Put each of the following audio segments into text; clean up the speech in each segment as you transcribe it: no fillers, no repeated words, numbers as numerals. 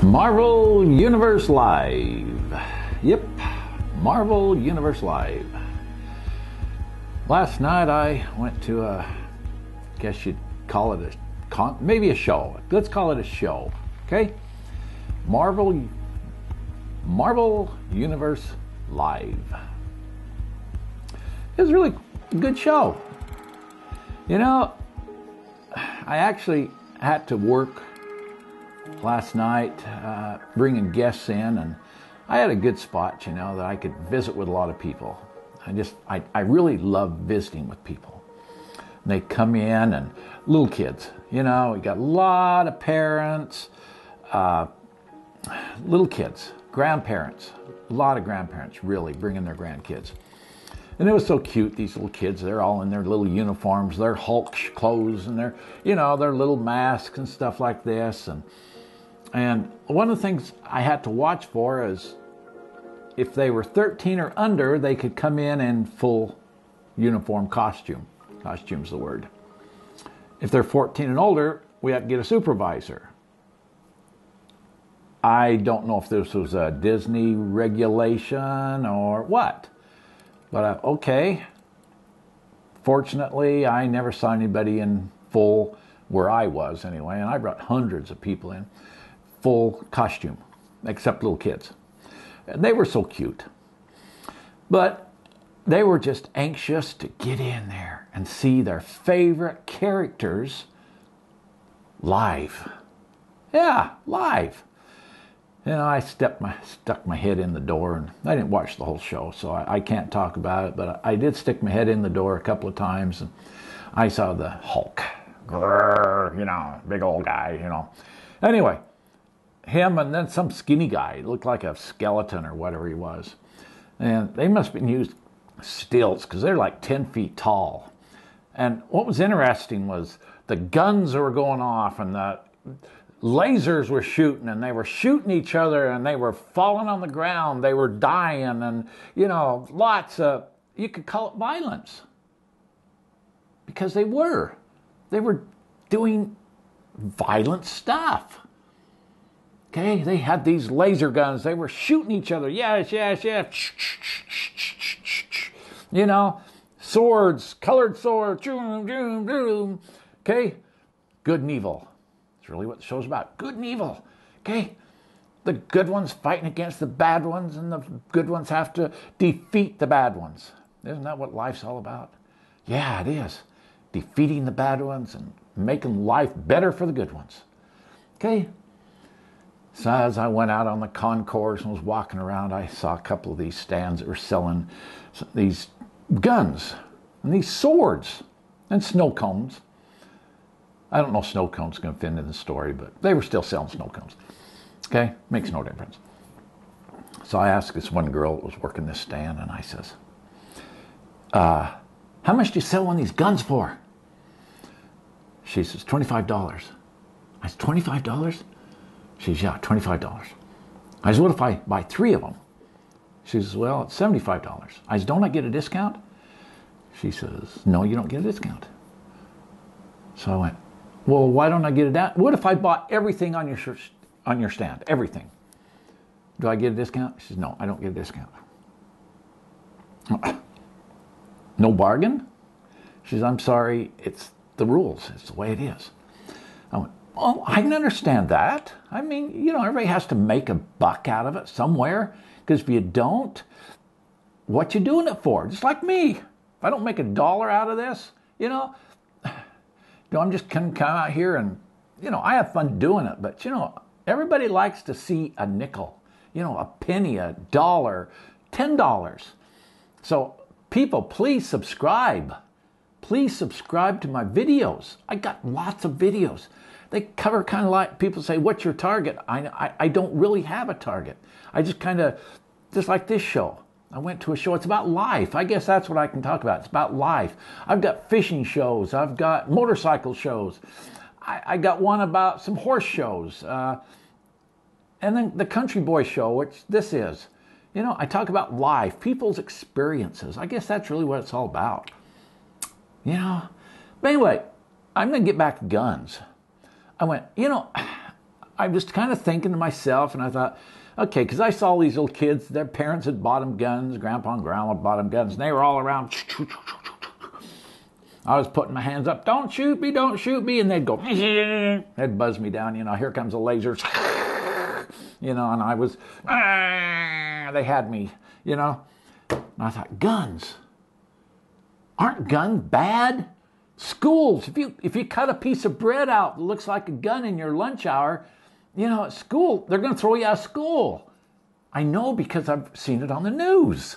Marvel Universe Live. Yep, Marvel Universe Live. Last night I went to guess you'd call it maybe a show. Let's call it a show, okay? Marvel Universe Live. It was really a good show. You know, I actually had to work last night, bringing guests in, and I had a good spot, you know, that I could visit with a lot of people. I really love visiting with people. And they come in, and little kids, you know, we got a lot of parents, little kids, grandparents, a lot of grandparents really bringing their grandkids. And it was so cute, these little kids, they're all in their little uniforms, their Hulk clothes, and their, you know, their little masks and stuff like this. And one of the things I had to watch for is if they were 13 or under, they could come in full uniform costume. Costume's the word. If they're 14 and older, we had to get a supervisor. I don't know if this was a Disney regulation or what. But okay, fortunately, I never saw anybody in full, where I was anyway, and I brought hundreds of people in full costume, except little kids. And they were so cute. But they were just anxious to get in there and see their favorite characters live. Yeah, live. You know, I stuck my head in the door, and I didn't watch the whole show, so I can't talk about it, but I did stick my head in the door a couple of times, and I saw the Hulk. Grrr, you know, big old guy, you know. Anyway, him and then some skinny guy, looked like a skeleton or whatever he was. And they must have been used stilts, because they're like 10 feet tall. And what was interesting was the guns that were going off, and the lasers were shooting, and they were shooting each other, and they were falling on the ground, they were dying, and, you know, lots of, you could call it violence. Because they were doing violent stuff. Okay, they had these laser guns, they were shooting each other, yes, you know, swords, colored swords, okay, good and evil. It's really what the show's about. Good and evil. Okay? The good ones fighting against the bad ones, and the good ones have to defeat the bad ones. Isn't that what life's all about? Yeah, it is. Defeating the bad ones and making life better for the good ones. Okay? So as I went out on the concourse and was walking around, I saw a couple of these stands that were selling these guns and these swords and snow cones. I don't know if snow cones going to fit into the story, but they were still selling snow cones. Okay? Makes no difference. So I asked this one girl that was working this stand, and I says, how much do you sell one of these guns for? She says, $25. I said, $25? She says, yeah, $25. I said, what if I buy 3 of them? She says, well, it's $75. I said, don't I get a discount? She says, no, you don't get a discount. So I went, well, why don't I get it down? What if I bought everything on your stand? Everything. Do I get a discount? She says, no, I don't get a discount. No bargain? She says, I'm sorry, it's the rules. It's the way it is. I went, oh, I can understand that. I mean, you know, everybody has to make a buck out of it somewhere. Because if you don't, what you doing it for? Just like me. If I don't make $1 out of this, you know, I'm just going to come out here and, you know, I have fun doing it. But, you know, everybody likes to see a nickel, you know, a penny, $1, $10. So people, please subscribe. Please subscribe to my videos. I got lots of videos. They cover kind of like, people say, what's your target? I don't really have a target. I just kind of, just like this show. I went to a show, it's about life. I guess that's what I can talk about. It's about life. I've got fishing shows. I've got motorcycle shows. I got one about some horse shows. And then the country boy show, which this is. You know, I talk about life, people's experiences. I guess that's really what it's all about. You know? But anyway, I'm going to get back to guns. I went, you know, I was kind of thinking to myself, and I thought, okay, because I saw these little kids, their parents had bought them guns, grandpa and grandma bought them guns, and they were all around. I was putting my hands up, don't shoot me, and they'd go, they'd buzz me down, here comes a laser, and I was, they had me, and I thought, guns, aren't guns bad? Schools, if you cut a piece of bread out that looks like a gun in your lunch hour, at school, they're going to throw you out of school. I know because I've seen it on the news.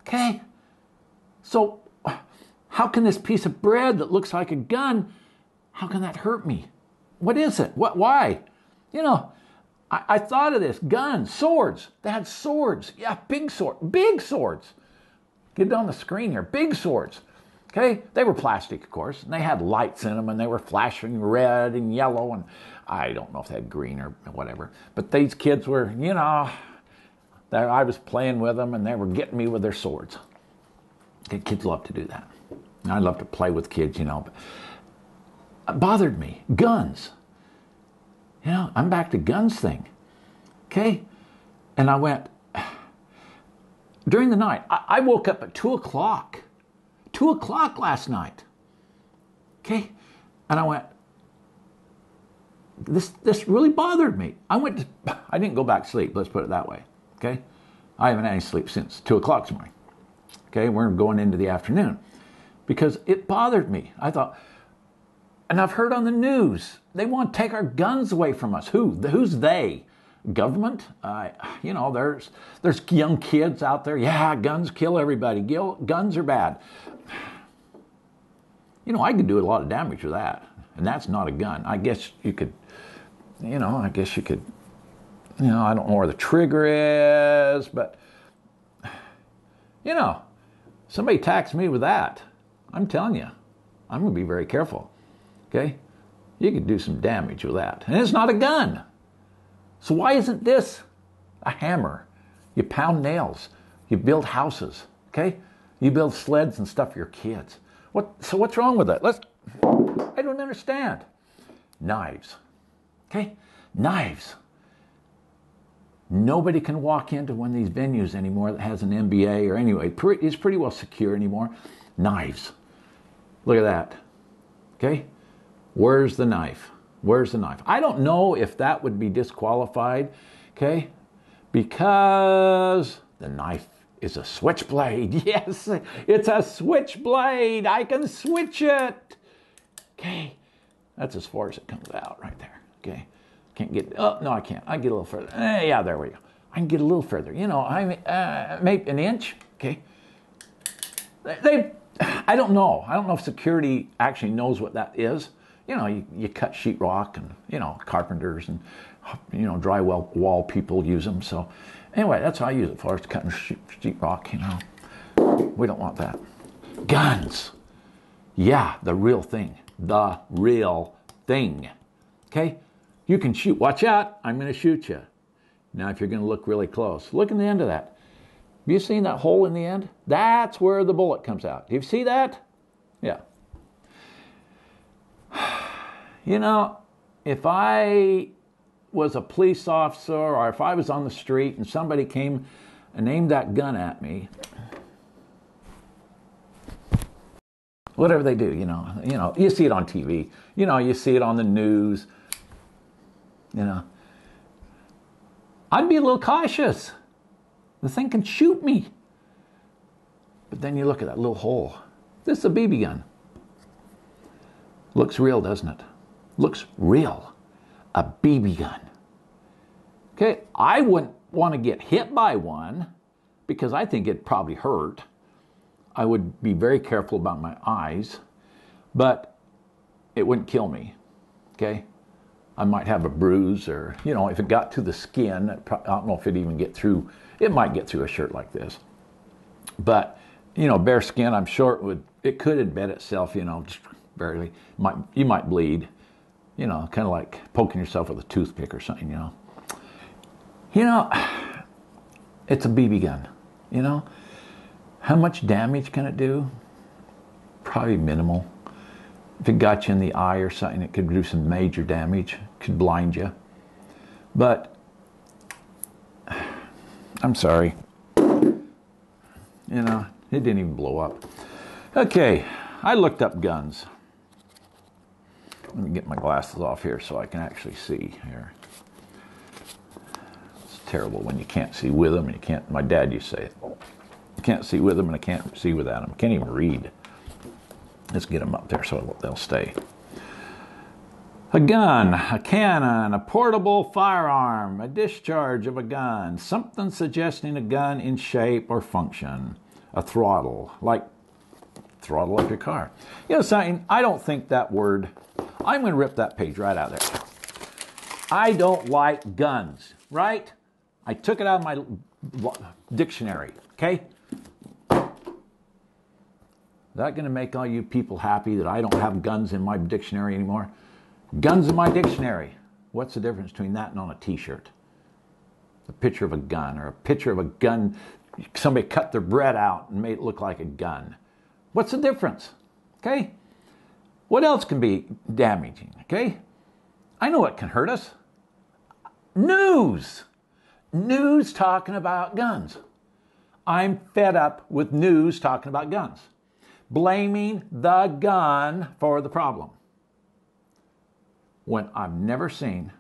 Okay? So how can this piece of bread that looks like a gun, how can that hurt me? What is it? Why? I thought of this. Guns, swords. They had swords. Yeah, big swords. Get it on the screen here. Big swords. Okay? They were plastic, of course, and they had lights in them, and they were flashing red and yellow, and I don't know if they had green or whatever. But these kids were, I was playing with them, and they were getting me with their swords. Okay, kids love to do that. And I love to play with kids, but it bothered me. Guns. I'm back to guns thing. Okay? And I went, during the night, I woke up at 2 o'clock. 2 o'clock last night. Okay? And I went, this really bothered me. I didn't go back to sleep, let's put it that way. Okay? I haven't had any sleep since 2 o'clock this morning. Okay? We're going into the afternoon. Because it bothered me. I thought, and I've heard on the news, they want to take our guns away from us. Who's they? Government? There's young kids out there. Yeah, guns kill everybody. Guns are bad. I could do a lot of damage with that. And that's not a gun. I guess you could, I don't know where the trigger is, but, somebody attacks me with that. I'm telling you, I'm going to be very careful. Okay? You could do some damage with that. And it's not a gun. So why isn't this a hammer? You pound nails. You build houses. Okay? You build sleds and stuff for your kids. So what's wrong with that? I don't understand. Knives. Okay? Knives. Nobody can walk into one of these venues anymore that has an MBA or anyway, it's pretty well secure anymore. Knives. Look at that. Okay? Where's the knife? Where's the knife? I don't know if that would be disqualified, okay? Because the knife is a switchblade. Yes, it's a switchblade. I can switch it. Okay? That's as far as it comes out right there. Okay? Can't get, oh, no, I can't. I get a little further. Yeah, there we go. I can get a little further. Maybe an inch. Okay? I don't know. I don't know if security actually knows what that is. You cut sheetrock and, carpenters and, drywall wall people use them. So anyway, that's how I use it for, cutting sheetrock, We don't want that. Guns. Yeah, the real thing. The real thing. Okay? You can shoot. Watch out. I'm going to shoot you. Now, if you're going to look really close, look in the end of that. Have you seen that hole in the end? That's where the bullet comes out. Do you see that? Yeah. If I was a police officer or if I was on the street and somebody came and aimed that gun at me, whatever they do, you see it on TV, you see it on the news, I'd be a little cautious. The thing can shoot me. But then you look at that little hole. This is a BB gun. Looks real, doesn't it? Looks real. A BB gun. Okay, I wouldn't want to get hit by one because I think it'd probably hurt. I would be very careful about my eyes, but it wouldn't kill me. Okay? I might have a bruise or, if it got to the skin, I don't know if it'd even get through. It might get through a shirt like this. But, bare skin, I'm sure it could embed itself, just barely. You might bleed, kind of like poking yourself with a toothpick or something, It's a BB gun, How much damage can it do? Probably minimal. If it got you in the eye or something, it could do some major damage, could blind you. But I'm sorry. You know, it didn't even blow up. Okay, I looked up guns. Let me get my glasses off here so I can actually see here. It's terrible when you can't see with them and you can't, my dad used to say it. You can't see with them and I can't see without them. I can't even read. Let's get them up there so they'll stay. A gun, a cannon, a portable firearm, a discharge of a gun, something suggesting a gun in shape or function. A throttle, like throttle up your car. You know something, I don't think that word, I'm going to rip that page right out of there. I don't like guns, right? I took it out of my dictionary, okay? Is that going to make all you people happy that I don't have guns in my dictionary anymore? Guns in my dictionary. What's the difference between that and on a t-shirt? A picture of a gun, or a picture of a gun, somebody cut their bread out and made it look like a gun. What's the difference? Okay? What else can be damaging? Okay? I know what can hurt us. News. News talking about guns. I'm fed up with news talking about guns. Blaming the gun for the problem. When I've never seen,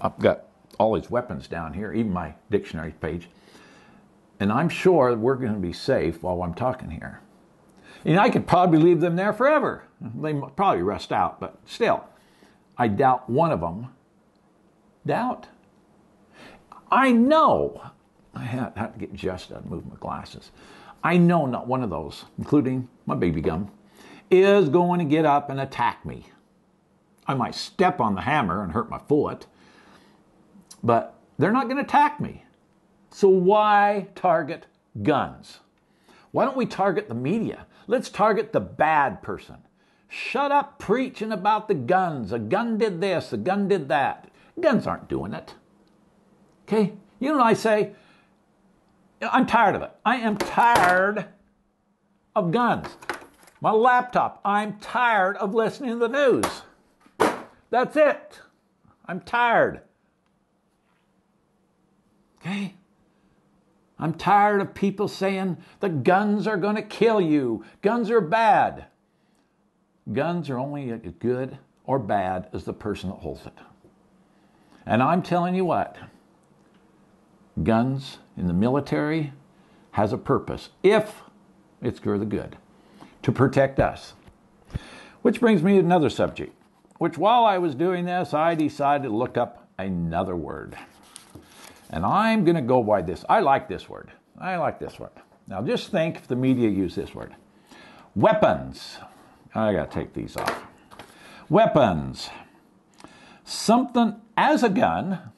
I've got all these weapons down here, even my dictionary page, and I'm sure we're going to be safe while I'm talking here. And I could probably leave them there forever. They probably rust out, but still, I doubt one of them. Doubt? I know, I had to get just out and move my glasses. I know not one of those, including my baby gum, is going to get up and attack me. I might step on the hammer and hurt my foot, but they're not going to attack me. So why target guns? Why don't we target the media? Let's target the bad person. Shut up preaching about the guns. A gun did this, a gun did that. Guns aren't doing it. Okay? You know what I say? I'm tired of it. I am tired of guns. My laptop, I'm tired of listening to the news. That's it. I'm tired. Okay? I'm tired of people saying the guns are going to kill you. Guns are bad. Guns are only as good or bad as the person that holds it. And I'm telling you what, guns in the military has a purpose, if it's for the good, to protect us. Which brings me to another subject, which while I was doing this, I decided to look up another word. And I'm going to go by this. I like this word. I like this word. Now just think if the media use this word. Weapons. I got to take these off. Weapons. Something as a gun,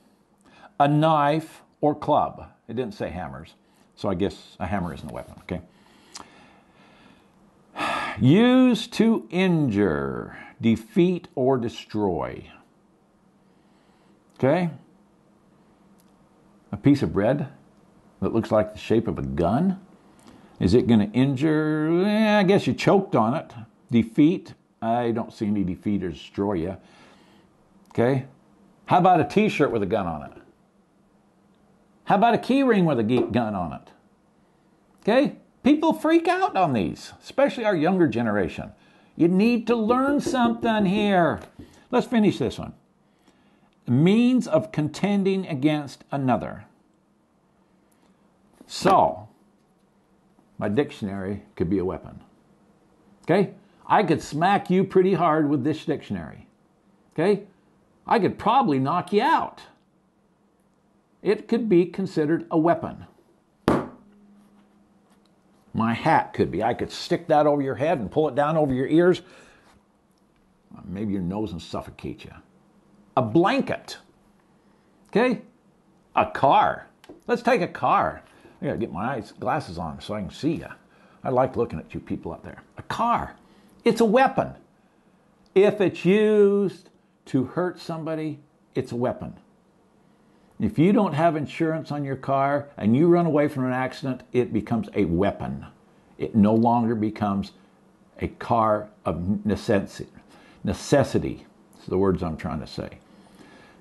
a knife, or club. It didn't say hammers. So I guess a hammer isn't a weapon, okay? Used to injure, defeat, or destroy. Okay? A piece of bread that looks like the shape of a gun. Is it going to injure? I guess you choked on it. Defeat. I don't see any defeat or destroy you. Okay? How about a t-shirt with a gun on it? How about a key ring with a gun on it? Okay? People freak out on these, especially our younger generation. You need to learn something here. Let's finish this one. Means of contending against another. So, my dictionary could be a weapon. Okay? I could smack you pretty hard with this dictionary. Okay? I could probably knock you out. It could be considered a weapon. My hat could be. I could stick that over your head and pull it down over your ears. Maybe your nose and suffocate you. A blanket. Okay? A car. Let's take a car. I gotta get my glasses on so I can see you. I like looking at you people out there. A car. It's a weapon. If it's used to hurt somebody, it's a weapon. If you don't have insurance on your car and you run away from an accident, it becomes a weapon. It no longer becomes a car of necessity. Necessity. It's the words I'm trying to say.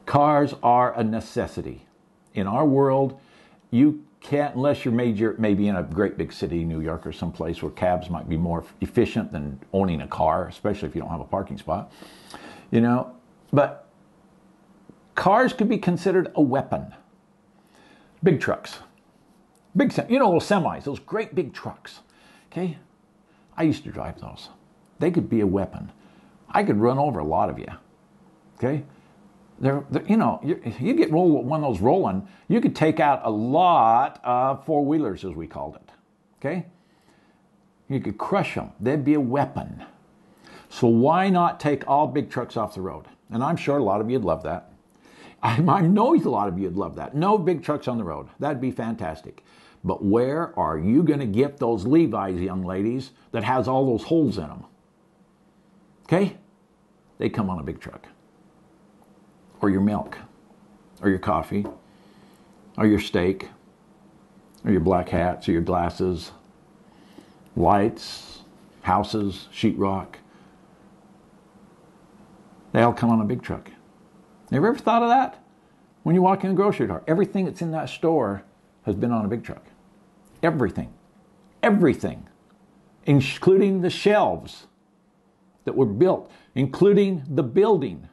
Cars are a necessity. In our world, you can't, unless you're maybe in a great big city, New York or someplace where cabs might be more efficient than owning a car, especially if you don't have a parking spot, you know. But cars could be considered a weapon. Big trucks. You know, those semis, those great big trucks. Okay? I used to drive those. They could be a weapon. I could run over a lot of you. Okay? You know, you get one of those rolling, you could take out a lot of four-wheelers, as we called it. Okay? You could crush them. They'd be a weapon. So why not take all big trucks off the road? And I'm sure a lot of you'd love that. I know a lot of you'd love that. No big trucks on the road. That'd be fantastic. But where are you going to get those Levi's, young ladies, that has all those holes in them? Okay? They come on a big truck. Or your milk. Or your coffee. Or your steak. Or your black hats. Or your glasses. Lights. Houses. Sheetrock. They all come on a big truck. Have you ever thought of that? When you walk in the grocery store, everything that's in that store has been on a big truck. Everything. Everything. Including the shelves that were built. Including the building.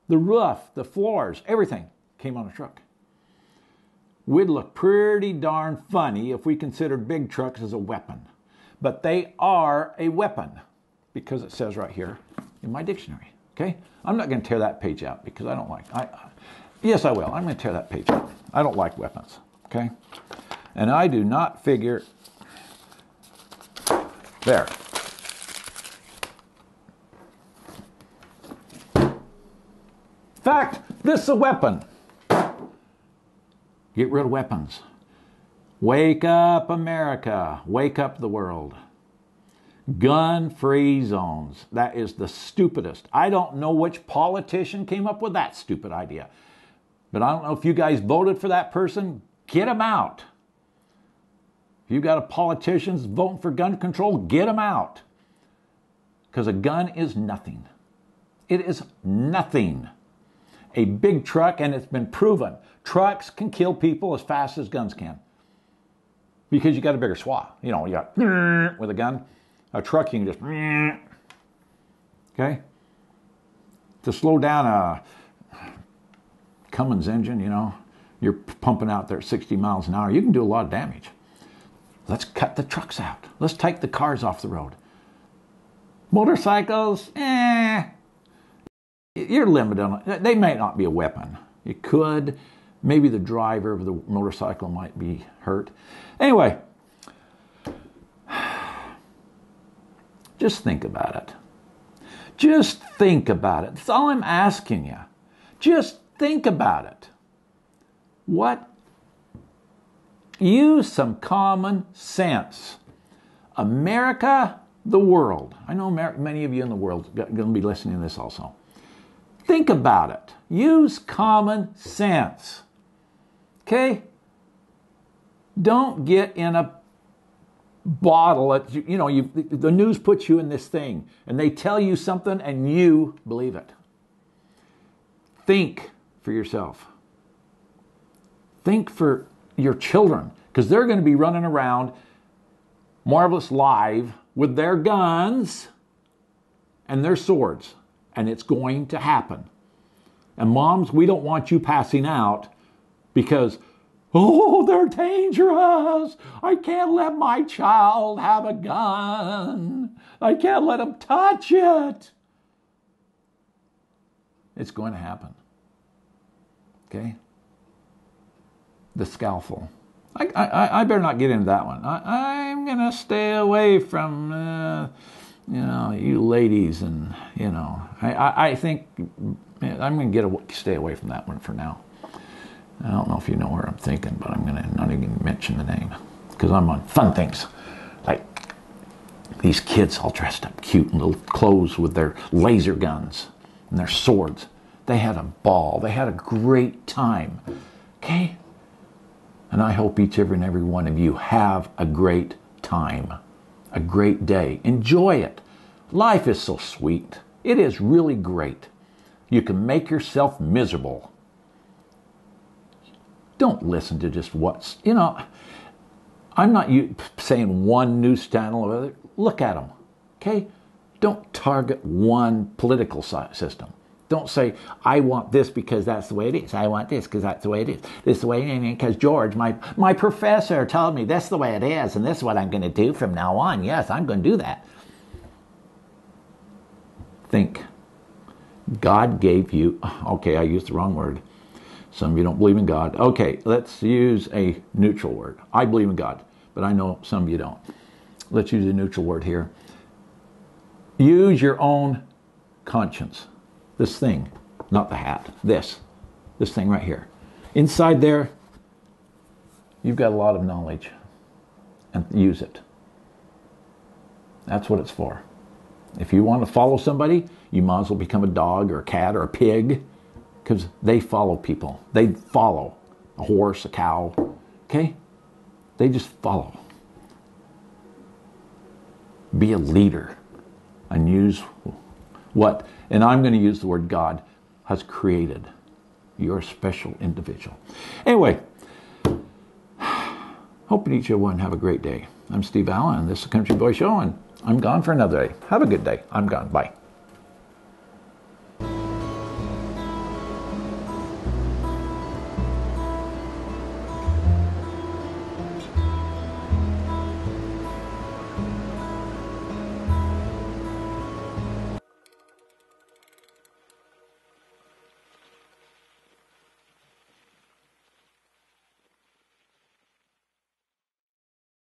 The roof, the floors, everything came on a truck. We'd look pretty darn funny if we considered big trucks as a weapon. But they are a weapon. Because it says right here in my dictionary. Okay? I'm not going to tear that page out because I don't like yes, I will. I'm going to tear that page out. I don't like weapons. Okay? And I do not figure... There. In fact, this is a weapon. Get rid of weapons. Wake up, America. Wake up the world. Gun-free zones. That is the stupidest. I don't know which politician came up with that stupid idea. But I don't know if you guys voted for that person. Get him out. If you got a politicians voting for gun control, get them out. Because a gun is nothing. It is nothing. A big truck, and it's been proven, trucks can kill people as fast as guns can. Because you got a bigger swath. You know, you got with a gun. A truck, you can just, okay? To slow down a Cummins engine, you know, you're pumping out there at 60 miles an hour, you can do a lot of damage. Let's cut the trucks out. Let's take the cars off the road. Motorcycles, you're limited on it. They may not be a weapon. You could, maybe the driver of the motorcycle might be hurt. Anyway, just think about it. Just think about it. That's all I'm asking you. Just think about it. Use some common sense. America, the world. I know many of you in the world are going to be listening to this also. Think about it. Use common sense. Okay? Don't get in a bottle. You know, the news puts you in this thing, and they tell you something, and you believe it. Think for yourself. Think for your children, because they're going to be running around Marvelous Live with their guns and their swords, and it's going to happen. And moms, we don't want you passing out because, oh, they're dangerous. I can't let my child have a gun. I can't let him touch it. It's going to happen. Okay? The scalpel. I better not get into that one. I'm going to stay away from, you ladies, and, I think I'm going to stay away from that one for now. I don't know if you know where I'm thinking, but I'm going to not even mention the name because I'm on fun things. Like these kids all dressed up cute in little clothes with their laser guns and their swords. They had a ball. They had a great time. Okay? And I hope each and every one of you have a great time, a great day. Enjoy it. Life is so sweet. It is really great. You can make yourself miserable. Don't listen to just what's, I'm not saying one news channel or other. Look at them, okay? Don't target one political system. Don't say, I want this because that's the way it is. I want this because that's the way it is. This is the way it is because George, my professor told me that's the way it is and this is what I'm going to do from now on. Yes, I'm going to do that. Think. God gave you, okay, I used the wrong word. Some of you don't believe in God. Okay, let's use a neutral word. I believe in God, but I know some of you don't. Let's use a neutral word here. Use your own conscience. This thing, not the hat, this thing right here. Inside there, you've got a lot of knowledge, and use it. That's what it's for. If you want to follow somebody, you might as well become a dog or a cat or a pig, because they follow people. They follow a horse, a cow, okay? They just follow. Be a leader and use what, and I'm going to use the word God, has created. You're a special individual. Anyway, hope each of one have a great day. I'm Steve Allen, and this is the Country Boy Show, and I'm gone for another day. Have a good day. I'm gone. Bye.